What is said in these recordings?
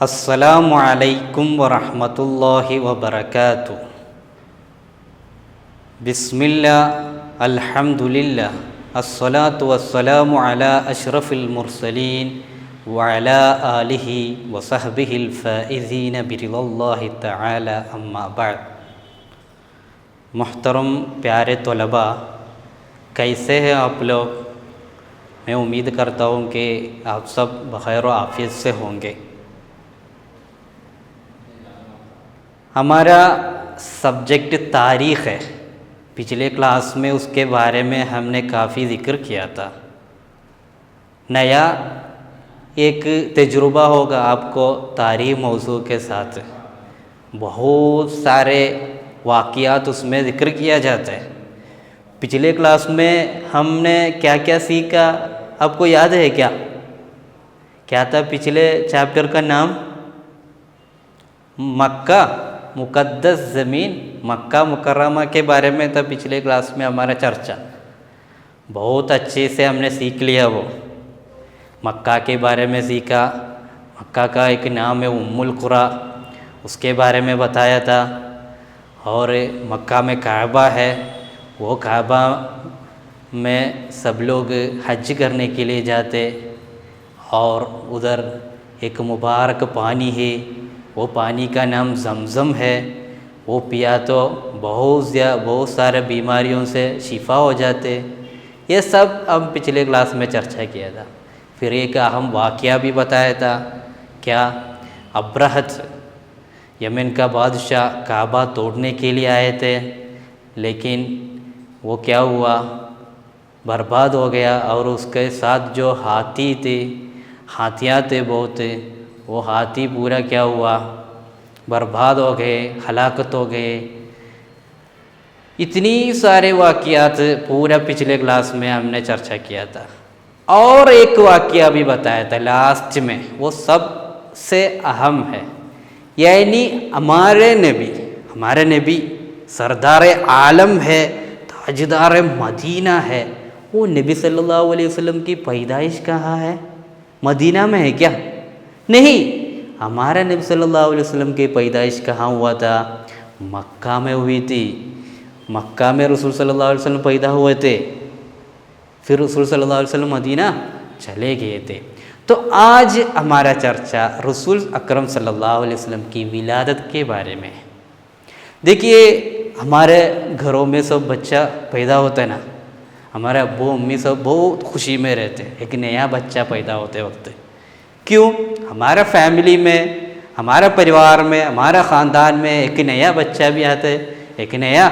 अस्सलामु अलैकुम वरहमतुल्लाहि वबरकातुह। बिस्मिल्लाह अल्हम्दुलिल्लाह अस्सलातु वस्सलामु अला अशरफिल मुरसलीन व अला आलिहि व सहबिहिल फ़ाइज़ीन बिरिज़्वानिल्लाहि तआला अम्मा बाद। मुहतरम प्यारे तलबा, कैसे हैं आप लोग? मैं उम्मीद करता हूँ कि आप सब बख़ैर व आफ़ियत से होंगे। हमारा सब्जेक्ट तारीख़ है। पिछले क्लास में उसके बारे में हमने काफ़ी ज़िक्र किया था। नया एक तजुर्बा होगा आपको तारीख़ मौज़ू के साथ। बहुत सारे वाक़ियात उसमें ज़िक्र किया जाता है। पिछले क्लास में हमने क्या क्या सीखा, आपको याद है क्या? क्या था पिछले चैप्टर का नाम? मक्का मुक़द्दस ज़मीन, मक्का मुकर्रमा के बारे में था पिछले क्लास में हमारा चर्चा। बहुत अच्छे से हमने सीख लिया। वो मक्का के बारे में सीखा। मक्का का एक नाम है उम्मुल कुरा, उसके बारे में बताया था। और मक्का में काबा है, वो काबा में सब लोग हज करने के लिए जाते। और उधर एक मुबारक पानी है, वो पानी का नाम ज़मज़म है। वो पिया तो बहुत सारे बीमारियों से शिफा हो जाते। ये सब हम पिछले क्लास में चर्चा किया था। फिर एक अहम वाक़या भी बताया था। क्या? अब्रहत यमन का बादशाह काबा तोड़ने के लिए आए थे, लेकिन वो क्या हुआ, बर्बाद हो गया। और उसके साथ जो हाथी थे, हाथियाँ थे बहुत, वो हाथी पूरा क्या हुआ, बर्बाद हो गए, हलाकत हो गए। इतनी सारे वाक़ियात पूरा पिछले क्लास में हमने चर्चा किया था। और एक वाक़या भी बताया था लास्ट में, वो सबसे अहम है। यानी हमारे नबी सरदार आलम है, ताजदार मदीना है। वो नबी सल्लल्लाहु अलैहि वसल्लम की पैदाइश कहाँ है? मदीना में है क्या? नहीं, हमारा नबी सल्लल्लाहु अलैहि वसल्लम की पैदाइश कहाँ हुआ था? मक्का में हुई थी। मक्का में रसूल सल्लल्लाहु अलैहि वसल्लम पैदा हुए थे। फिर रसूल सल्लल्लाहु अलैहि वसल्लम मदीना चले गए थे। तो आज हमारा चर्चा रसूल अकरम सल्लल्लाहु अलैहि वसल्लम की विलादत के बारे में है। देखिए, हमारे घरों में सब बच्चा पैदा होता है ना, हमारे अब्बू अम्मी सब बहुत खुशी में रहते हैं एक नया बच्चा पैदा होते वक्त। क्यों? हमारा फैमिली में, हमारा परिवार में, हमारा ख़ानदान में एक नया बच्चा भी आता है, एक नया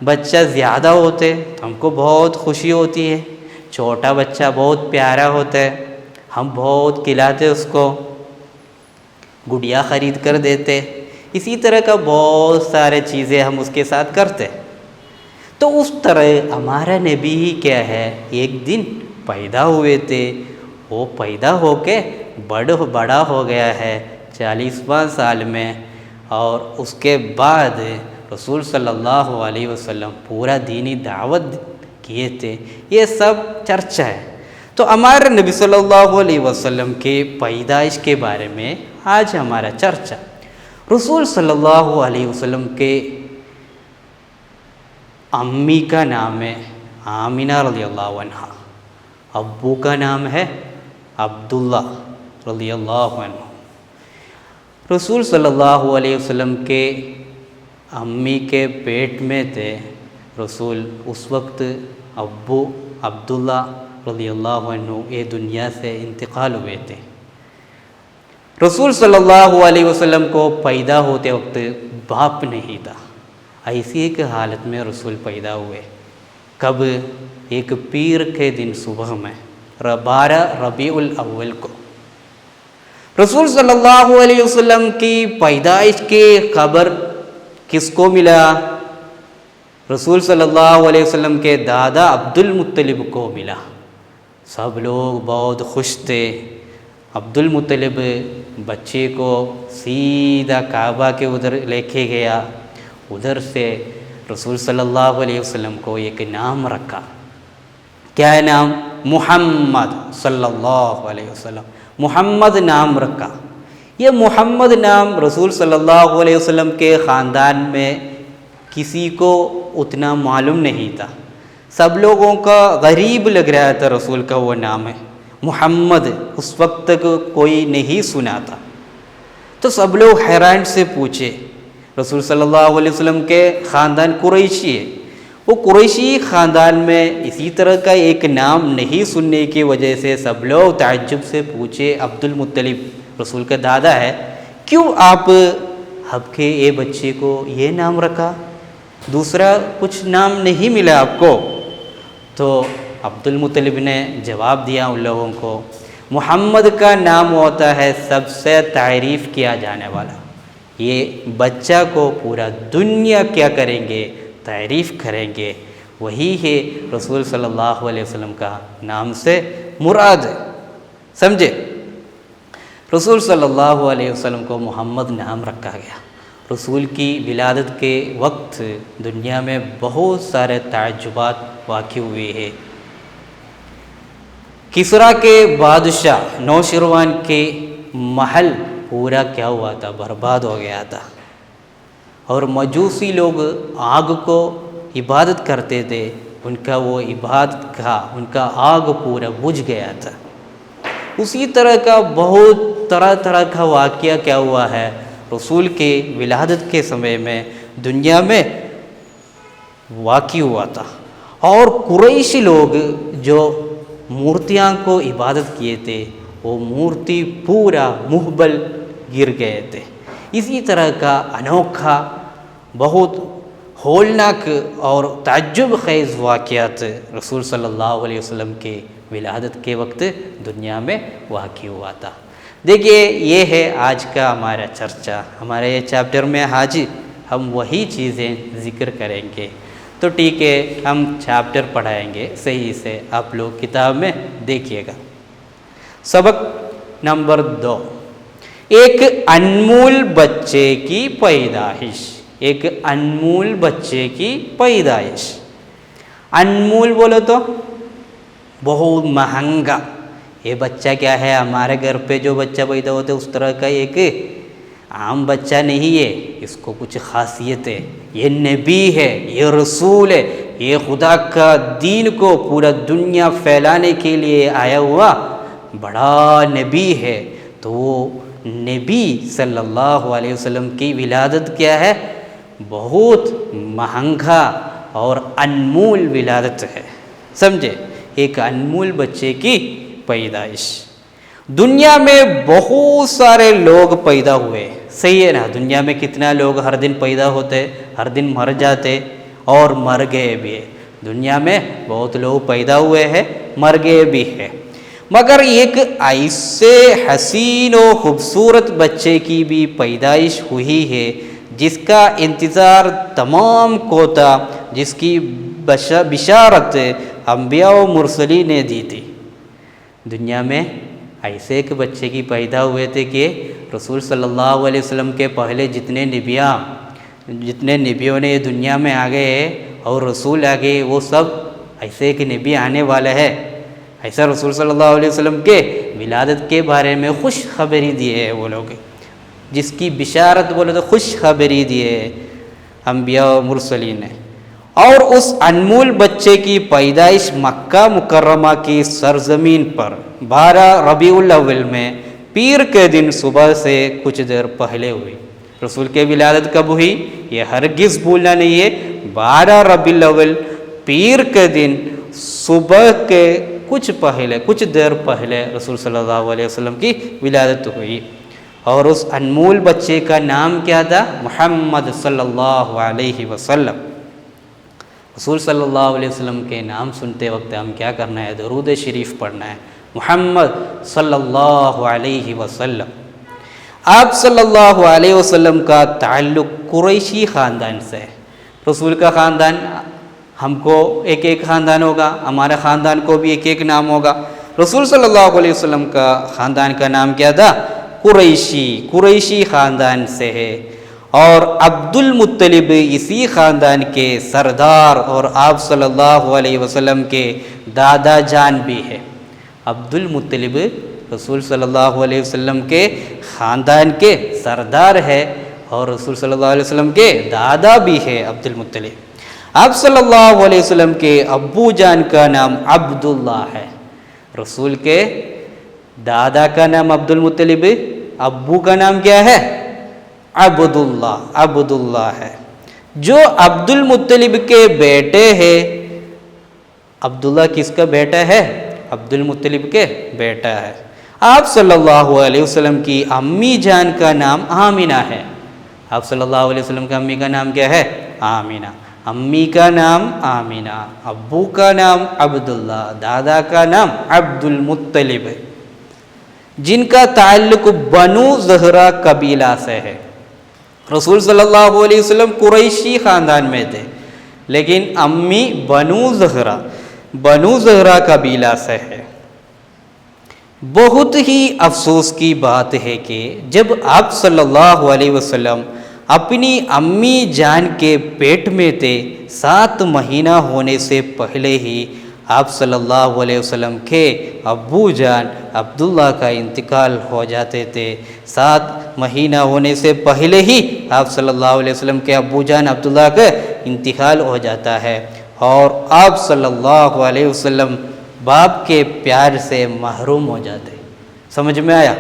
बच्चा ज़्यादा होते तो हमको बहुत खुशी होती है। छोटा बच्चा बहुत प्यारा होता है, हम बहुत खिलाते उसको, गुड़िया ख़रीद कर देते। इसी तरह का बहुत सारे चीज़ें हम उसके साथ करते। तो उस तरह हमारा नबी ही क्या है, एक दिन पैदा हुए थे। वो पैदा होके बड़ा हो गया है 40वां साल में। और उसके बाद रसूल सल्लल्लाहु अलैहि वसल्लम पूरा दीनी दावत किए थे। ये सब चर्चा है। तो हमारे नबी सल्लल्लाहु अलैहि वसल्लम के पैदाइश के बारे में आज हमारा चर्चा। रसूल सल्लल्लाहु अलैहि वसल्लम के अम्मी का नाम है आमिना रज़ियल्लाहु अन्हा, अब्बू का नाम है अब्दुल्ला रज़ियल्लाहु अन्हु। रसूल सल्लल्लाहु अलैहि वसल्लम के अम्मी के पेट में थे रसूल, उस वक्त अब्बू अब्दुल्ला रज़ियल्लाहु अन्हु ये दुनिया से इंतकाल हुए थे। रसूल सल्लल्लाहु अलैहि वसल्लम को पैदा होते वक्त बाप नहीं था। ऐसी एक हालत में रसूल पैदा हुए। कब? एक पीर के दिन सुबह में 12 रबीउल अव्वल को रसूल सल्लल्लाहु अलैहि वसल्लम की पैदाइश की खबर किसको मिला? रसूल सल्लल्लाहु अलैहि वसल्लम के दादा अब्दुल मुत्तलिब को मिला। सब लोग बहुत खुश थे। अब्दुल मुत्तलिब बच्चे को सीधा काबा के उधर लेके गया। उधर से रसूल सल्लल्लाहु अलैहि वसल्लम को एक नाम रखा। क्या है नाम? मुहम्मद सल्लल्लाहु अलैहि वसल्लम, मुहम्मद नाम रखा। ये मुहम्मद नाम रसूल सल्लल्लाहु अलैहि वसल्लम के ख़ानदान में किसी को उतना मालूम नहीं था। सब लोगों का गरीब लग रहा था रसूल का वो नाम है मुहम्मद, उस वक्त तक कोई नहीं सुना था। तो सब लोग हैरान से पूछे, रसूल सल्लल्लाहु अलैहि वसल्लम के ख़ानदान कुरैशी है, वो कुरैशी ख़ानदान में इसी तरह का एक नाम नहीं सुनने की वजह से सब लोग ताज्जुब से पूछे, अब्दुल मुत्तलिब रसूल का दादा है, क्यों आप आपके ये बच्चे को ये नाम रखा, दूसरा कुछ नाम नहीं मिला आपको? तो अब्दुल मुत्तलिब ने जवाब दिया उन लोगों को, मुहम्मद का नाम होता है सबसे तारीफ़ किया जाने वाला। ये बच्चा को पूरा दुनिया क्या करेंगे? तारीफ़ करेंगे। वही है रसूल सल्लल्लाहु अलैहि वसल्लम का नाम से मुराद है। समझे? रसूल सल्लल्लाहु अलैहि वसल्लम को मोहम्मद नाम रखा गया। रसूल की विलादत के वक्त दुनिया में बहुत सारे ताज्जुबात वाक़ई हुए हैं। किसरा के बादशाह नौशिरवान के महल पूरा क्या हुआ था? बर्बाद हो गया था। और मजूसी लोग आग को इबादत करते थे, उनका वो इबादत का उनका आग पूरा बुझ गया था। उसी तरह का बहुत तरह तरह का वाक़या क्या हुआ है रसूल के विलादत के समय में दुनिया में वाक़ई हुआ था। और कुरैशी लोग जो मूर्तियाँ को इबादत किए थे, वो मूर्ति पूरा मुहबल गिर गए थे। इसी तरह का अनोखा बहुत होलनाक और ताज्जुब ख़ेज़ वाक़यात रसूल सल्लल्लाहु अलैहि वसल्लम के विलादत के वक्त दुनिया में वाक़ई हुआ था। देखिए, ये है आज का हमारा चर्चा। हमारे ये चैप्टर में आज हम वही चीज़ें ज़िक्र करेंगे। तो ठीक है, हम चैप्टर पढ़ाएंगे सही से, आप लोग किताब में देखिएगा। सबक नंबर 2, एक अनमोल बच्चे की पैदाइश। एक अनमोल बच्चे की पैदाइश। अनमोल बोलो तो बहुत महंगा। ये बच्चा क्या है? हमारे घर पे जो बच्चा पैदा होता है उस तरह का एक आम बच्चा नहीं है, इसको कुछ खासियत है। ये नबी है, ये रसूल है, ये खुदा का दीन को पूरा दुनिया फैलाने के लिए आया हुआ बड़ा नबी है। तो वो नबी सल्लल्लाहु अलैहि वसल्लम की विलादत क्या है? बहुत महंगा और अनमोल विलादत है। समझे? एक अनमोल बच्चे की पैदाइश। दुनिया में बहुत सारे लोग पैदा हुए, सही है ना? दुनिया में कितना लोग हर दिन पैदा होते, हर दिन मर जाते और मर गए भी है। दुनिया में बहुत लोग पैदा हुए हैं, मर गए भी हैं। मगर एक ऐसे हसीन और ख़ूबसूरत बच्चे की भी पैदाइश हुई है जिसका इंतज़ार तमाम को था, जिसकी बिशारत अंबिया और मुरसलीन ने दी थी। दुनिया में ऐसे एक बच्चे की पैदा हुए थे कि रसूल सल्लल्लाहु अलैहि वसल्लम के पहले जितने नबियों ने दुनिया में आ गए और रसूल आ गए, वो सब ऐसे एक नबी आने वाला है, ऐसा रसूल सल्लल्लाहु अलैहि वसल्लम के विलादत के बारे में खुश खबरी दिए है वो लोग, जिसकी बिशारत बोले तो खुश खबरी दिए है अंबिया और मुरसलीन ने। और उस अनमोल बच्चे की पैदाइश मक्का मुकर्रमा की सरजमीन पर 12 रबीउल अव्वल में पीर के दिन सुबह से कुछ देर पहले हुई। रसूल के विलादत कब हुई ये हरगिज़ भूलना नहीं है। 12 रबीउल अव्वल पीर के दिन सुबह के कुछ देर पहले रसूल सल्लल्लाहु अलैहि वसल्लम की विलादत हुई। और उस अनमोल बच्चे का नाम क्या था? मुहम्मद सल्लल्लाहु अलैहि वसल्लम। रसूल सल्लल्लाहु अलैहि वसल्लम के नाम सुनते वक्त हम क्या करना है? दरूद शरीफ पढ़ना है, मुहम्मद सल्लल्लाहु अलैहि वसल्लम। आप सल्लल्लाहु अलैहि वसल्लम का ताल्लुक़ कुरैशी ख़ानदान से है। रसूल का ख़ानदान, हमको एक एक ख़ानदान होगा, हमारे ख़ानदान को भी एक एक नाम होगा। रसूल सल्लल्लाहु अलैहि वसल्लम का ख़ानदान का नाम क्या था? कुरैशी ख़ानदान से है। और अब्दुल मुत्तलिब इसी ख़ानदान के सरदार और आप सल्लल्लाहु अलैहि वसल्लम के दादा जान भी है। अब्दुल मुत्तलिब रसूल सल्लल्लाहु अलैहि वसल्लम के ख़ानदान के सरदार है और रसूल सल्लल्लाहु अलैहि वसल्लम के दादा भी है अब्दुल मुत्तलिब। आप सल्लल्लाहु अलैहि वसल्लम के अब्बू जान का नाम अब्दुल्ला है। रसूल के दादा का नाम अब्दुल मुत्तलिब, अब्बू का नाम क्या है? अब्दुल्ला है। जो अब्दुल मुत्तलिब के बेटे हैं, अब्दुल्ला किसका बेटा है? अब्दुल मुत्तलिब के बेटा है। आप सल्लल्लाहु अलैहि वसल्लम की अम्मी जान का नाम आमिना है। आप सल्लल्लाहु अलैहि वसल्लम का अम्मी का नाम क्या है? आमिना। अम्मी का नाम आमिना, अब्बू का नाम अब्दुल्ला, दादा का नाम अब्दुल मुत्तलिब, जिनका ताल्लुक बनु ज़हरा कबीला से है। रसूल सल्लल्लाहु अलैहि वसल्लम कुरैशी ख़ानदान में थे, लेकिन अम्मी बनु ज़हरा कबीला से है। बहुत ही अफसोस की बात है कि जब आप सल्लल्लाहु अलैहि वसल्लम अपनी अम्मी जान के पेट में थे, 7 महीना होने से पहले ही आप सल्लल्लाहु अलैहि वसल्लम के अब्बू जान अब्दुल्ला का इंतकाल हो जाते थे। 7 महीना होने से पहले ही आप सल्लल्लाहु अलैहि वसल्लम के अब्बू जान अब्दुल्ला का इंतकाल हो जाता है और आप सल्लल्लाहु अलैहि वसल्लम बाप के प्यार से महरूम हो जाते। समझ में आया?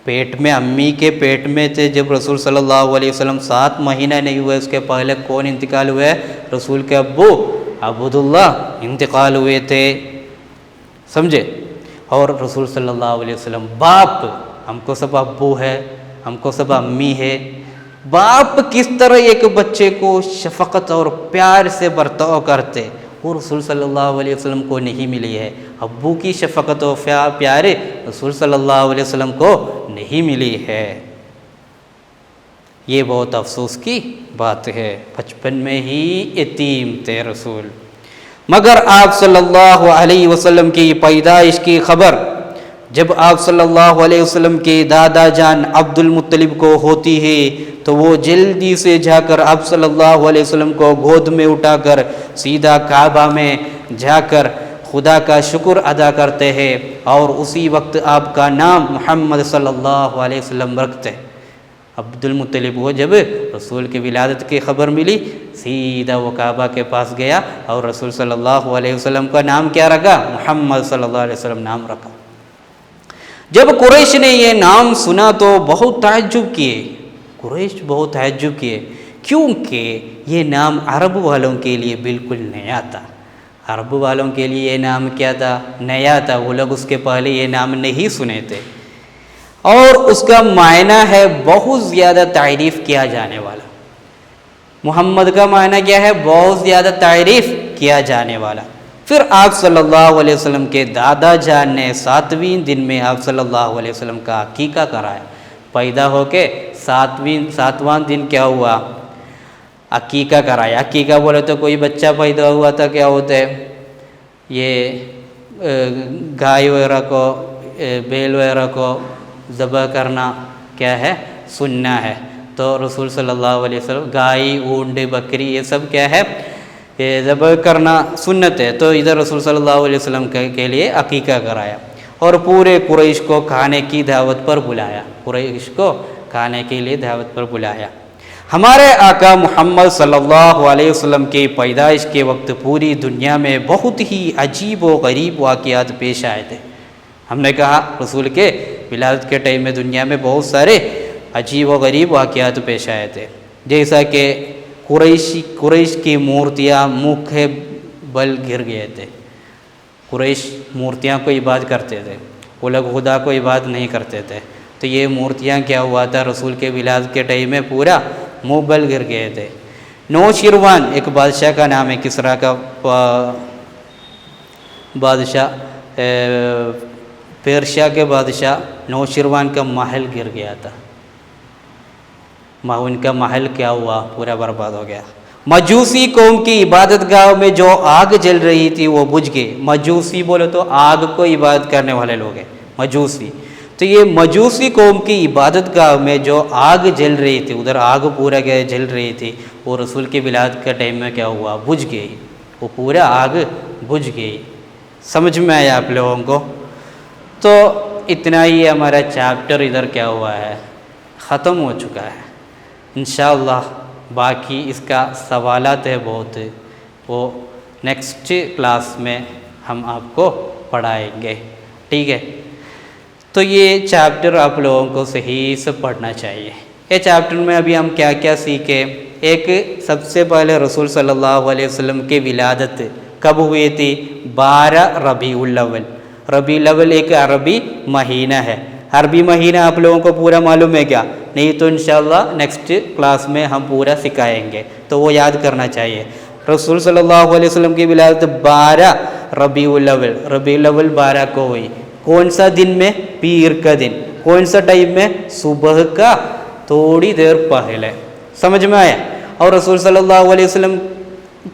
पेट में, अम्मी के पेट में थे जब रसूल सल्लल्लाहु अलैहि वसल्लम 7 महीना नहीं हुए, उसके पहले कौन इंतकाल हुए? रसूल के अब्बू अब्दुल्ला इंतकाल हुए थे। समझे? और रसूल सल्लल्लाहु अलैहि वसल्लम बाप, हमको सब अब्बू है, हमको सब अम्मी है। बाप किस तरह एक बच्चे को शफकत और प्यार से बर्ताव करते, वो रसूल सल्लल्लाहु अलैहि वसल्लम को नहीं मिली है। अब्बू की शफकत और प्यारे रसूल सल्लल्लाहु अलैहि वसल्लम को नहीं मिली है। ये बहुत अफसोस की बात है। बचपन में ही यतीम थे रसूल। मगर आप सल्लल्लाहु अलैहि वसल्लम की पैदाइश की खबर जब आप सल्लल्लाहु अलैहि वसल्लम के दादा जान अब्दुल मुत्तलिब को होती है तो वो जल्दी से जाकर आप सल्लल्लाहु अलैहि वसल्लम को गोद में उठाकर सीधा काबा में जाकर खुदा का शुक्र अदा करते हैं और उसी वक्त आपका नाम मोहम्मद सल्लल्लाहु अलैहि वसल्लम रखते हैं। अब्दुल मुत्तलिब को जब रसूल की विलादत की खबर मिली, सीधा वो काबा के पास गया और रसूल सल्लल्लाहु अलैहि वसल्लम का नाम क्या रखा? मोहम्मद सल्लल्लाहु अलैहि वसल्लम नाम रखा। जब कुरैश ने ये नाम सुना तो बहुत ताज्जुब किए। कुरैश बहुत ताज्जुब किए, क्योंकि ये नाम अरब वालों के लिए बिल्कुल नया था। अरब वालों के लिए ये नाम क्या था? नया था। वो लोग उसके पहले ये नाम नहीं सुने थे और उसका मायना है बहुत ज़्यादा तारीफ़ किया जाने वाला। मोहम्मद का मायना क्या है? बहुत ज़्यादा तारीफ़ किया जाने वाला। फिर आप सल्लल्लाहु अलैहि वसल्लम के दादा जान ने 7वें दिन में आप सल्लल्लाहु अलैहि वसल्लम का अकीका कराया। पैदा होके 7वां दिन क्या हुआ? अकीका कराया। अकीका बोले तो कोई बच्चा पैदा हुआ था, क्या होता है? ये गाय वगैरह को, बैल वगैरह को ज़बह करना क्या है? सुन्ना है। तो रसूल सल्लल्लाहु अलैहि वसल्लम गाय, ऊँट, बकरी ये सब क्या है? ये ज़बह करना सुन्नत है, तो इधर रसूल सल्लल्लाहु अलैहि वसल्लम के लिए अकीका कराया और पूरे कुरैश को खाने की दावत पर बुलाया, कुरैश को खाने के लिए दावत पर बुलाया। हमारे आका मोहम्मद सल्लल्लाहु अलैहि वसल्लम के पैदाइश के वक्त पूरी दुनिया में बहुत ही अजीब व गरीब वाक़यात पेश आए थे। हमने कहा रसूल के विलादत के टाइम में दुनिया में बहुत सारे अजीब व गरीब वाक़यात पेश आए थे, जैसा कि कुरैश की मूर्तियाँ मुँह के बल गिर गए थे। कुरैश मूर्तियाँ को इबादत करते थे, वो लोग खुदा को इबादत नहीं करते थे। तो ये मूर्तियाँ क्या हुआ था, रसूल के विलादत के टाइम में पूरा मुँह बल गिर गए थे। नौशिरवान एक बादशाह का नाम है, किसरा का बादशाह, पेर्शिया के बादशाह नौशिरवान का महल गिर गया था। उनका महल क्या हुआ, पूरा बर्बाद हो गया। मजूसी कौम की इबादत गाह में जो आग जल रही थी वो बुझ गई। मजूसी बोले तो आग को इबादत करने वाले लोग हैं मजूसी। तो ये मजूसी कौम की इबादत गाह में जो आग जल रही थी, उधर आग पूरा क्या जल रही थी, वो रसूल की विलादत के टाइम में क्या हुआ, बुझ गई, वो पूरा आग बुझ गई। समझ में आया आप लोगों को? तो इतना ही हमारा चैप्टर इधर क्या हुआ है, ख़त्म हो चुका है। इंशाअल्लाह बाकी इसका सवालात है बहुत, वो नेक्स्ट क्लास में हम आपको पढ़ाएंगे, ठीक है। तो ये चैप्टर आप लोगों को सही से पढ़ना चाहिए। ये चैप्टर में अभी हम क्या क्या सीखे, एक सबसे पहले रसूल सल्लल्लाहु अलैहि वसल्लम की विलादत कब हुई थी, 12 रबीउल अव्वल। रबीउल अव्वल एक अरबी महीना है। अरबी महीना आप लोगों को पूरा मालूम है क्या? नहीं तो इंशाअल्लाह नेक्स्ट क्लास में हम पूरा सिखाएंगे, तो वो याद करना चाहिए। रसूल सल्लल्लाहु अलैहि वसल्लम की विलादत 12 रबीउल अव्वल, रबीउल अव्वल 12 को हुई। कौन सा दिन में? पीर का दिन। कौन सा टाइम में? सुबह का थोड़ी देर पहले। समझ में आया? और रसूल सल्लल्लाहु अलैहि वसल्लम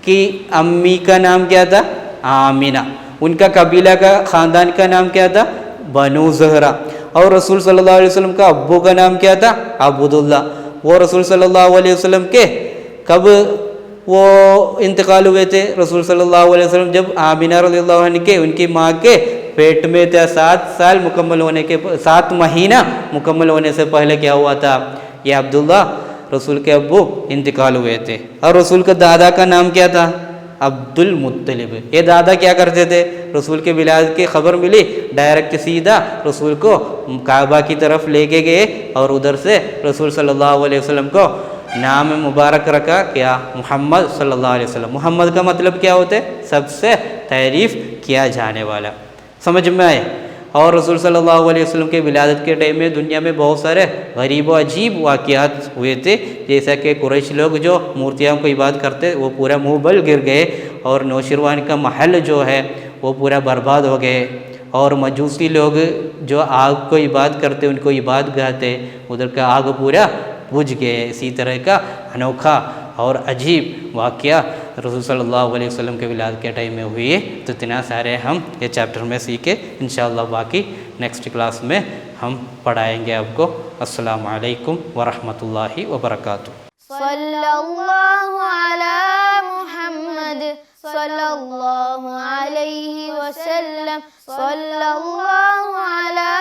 की अम्मी का नाम क्या था? आमिना। उनका कबीला का ख़ानदान का नाम क्या था? बनु ज़हरा। और रसूल सल्लल्लाहु अलैहि वसल्लम का अब्बू का नाम क्या था? अब्दुल्ला। वो रसूल सल्लल्लाहु अलैहि वसल्लम के कब वो इंतकाल हुए थे? रसूल सल्लल्लाहु अलैहि वसल्लम जब आमिना रज़ियल्लाहु अन्हा के उनकी माँ के पेट में था, 7 साल मुकम्मल होने के 7 महीना मुकम्मल होने से पहले क्या हुआ था, ये अब्दुल्ला रसूल के अब्बू इंतकाल हुए थे। और रसूल के दादा का नाम क्या था? अब्दुल मुत्तलिब। ये दादा क्या करते थे? रसूल के विलादत की खबर मिली, डायरेक्ट सीधा रसूल को काबा की तरफ लेके गए और उधर से रसूल सल्लल्लाहु अलैहि वसल्लम को नाम मुबारक रखा, क्या? मोहम्मद सल्लल्लाहु अलैहि वसल्लम। मोहम्मद का मतलब क्या होता है? सबसे तारीफ़ किया जाने वाला। समझ में आए? और रसूल सल्लल्लाहु अलैहि वसल्लम के विलादत के टाइम में दुनिया में बहुत सारे गरीब व अजीब वाक़यात हुए थे, जैसा कि कुरैश लोग जो मूर्तियों को इबादत करते वो पूरा मुँह बल गिर गए, और नौशिरवान का महल जो है वो पूरा बर्बाद हो गए, और मजूसी लोग जो आग को इबादत करते उनको इबादत गाते, उधर का आग पूरा बुझ गए। इसी तरह का अनोखा और अजीब वाक़या रसूल सल्लल्लाहु अलैहि वसल्लम के विलादत के टाइम में हुई। तो इतना सारे हम ये चैप्टर में सीखे। इंशाअल्लाह बाकी नेक्स्ट क्लास में हम पढ़ाएंगे आपको। अस्सलामु अलैकुम वरहमतुल्लाहि वबरकातुहू। सल्लल्लाहु अला मुहम्मद सल्लल्लाहु अलैहि वसल्लम, सल्लल्लाहु अला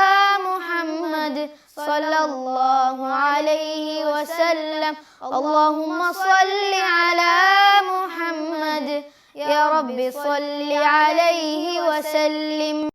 मुहम्मद सल्लल्लाहु अलैहि वसल्लम। अल्लाहुम्मा सल्लि अला मुहम्मद, या रब्बी सल्लि अलैहि वसल्लिम।